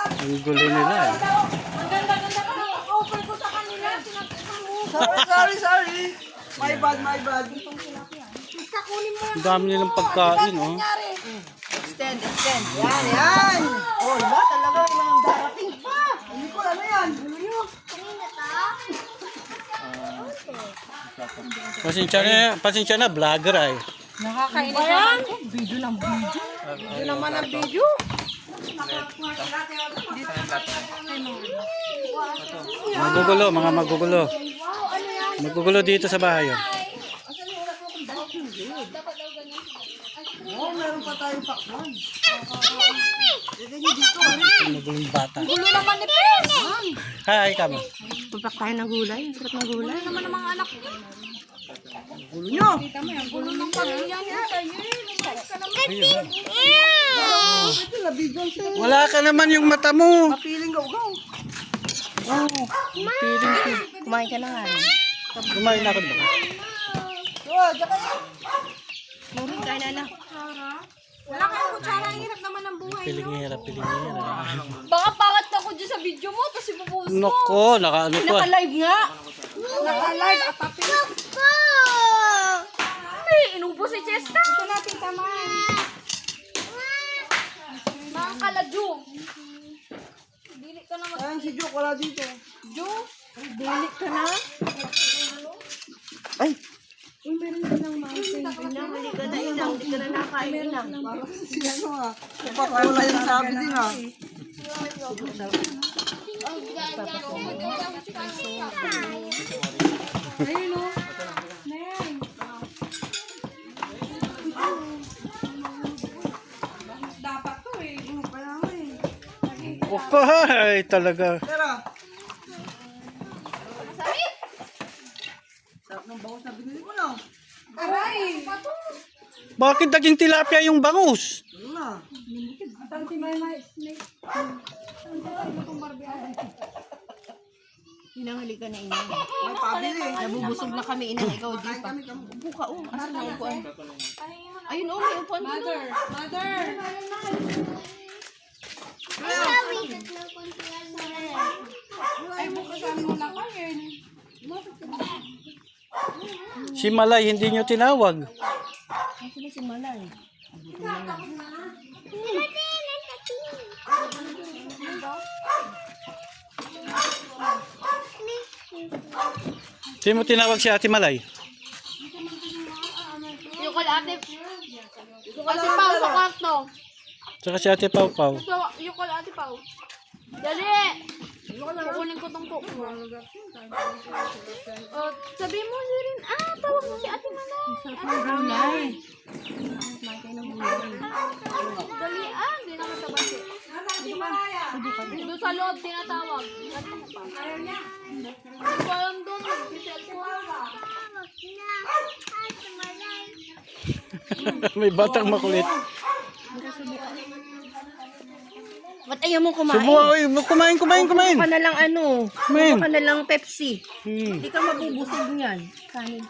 Ang gulo nila eh. Ang ganda-ganda pa ng offer ko sa kanila. Sorry. My bad. Basta kunin mo Ang dami nilang pagkain oh. Extend. Yan. Oh, diba? Talaga yung darating pa. Hindi ko ano yan. Pasensya na, vlogger ay. Nakakainis naman ko. Video ng video. Video naman ang video. Magugulo, mga magugulo. Magugulo dito sa bahay. Oh. Oh, meron pa tayong pakwan. Magulong bata. Gulo naman ni Pes. Hi, kamo. Tupak tayo ng gulay. Ang sarap ng gulay. Gulo naman ng mga anak ko. Gulo nyo. Gulo ng pamilya niya. Wala ka naman yung mata mo. Kapiling gaw-gaw. Kumain ka na nga. Kumain na ako ba? Oh, tsaka yan. Murin ka na lang. Wala kayong kutsara. Ang hirap naman ng buhay. Pilingera. Baka pangat ako dyan sa video mo. Tapos ibubuhos mo. Nako, nakaano pa. Naka-live nga. Naka-live at tapos. Ay, inubos si Chesta. Ito natin taman. Mga kaladyo. Dili ka na Ayan si Joke, wala dito. mag-jo. Dili ka na. Ay. Meron ka ng mountain. Pinamali ka na ilang. Hindi ka na nakain lang. Parang si ano ah. Napapawala yung sabi din ah. Ayun o. Nay. Dapat to eh. Kaya nga eh. Okay, talaga. Tara. Sarap ng bangus na binili ko na. Aray! Bakit naging tilapia yung bangus? Ano na? Atang si Mama Snake. Hinanghali ka na inang. May pabili. Nabubusog na kami inang ikaw di pa. Upo ka o. Asa na upuan? Ayun o, may upuan dito. Mother! Ay mo kasama mo lang kayo. Si Malay, hindi nyo tinawag. Kasi na si Malay. Sino mo tinawag si Ate Malay? Yung kala ate. Ate Pao sa kwarto. Tsaka si Ate Pau Pau. Yung kala ate Pao. Dali! Kukunin ko tong coke mo. Sabi mo si Rin, tawag mo si Ate Malay. Gulay. Dali, hindi naman sa basi. Doon sa loob, tinatawag. Ayaw niya. Hindi ko alam doon, nag-cellphone. May batang makulit. Ba't ayaw mo kumain? Kumain. Ka na lang ano. Kumain. Ka na lang Pepsi. Hmm. Hindi ka mabubusog niyan. Kanin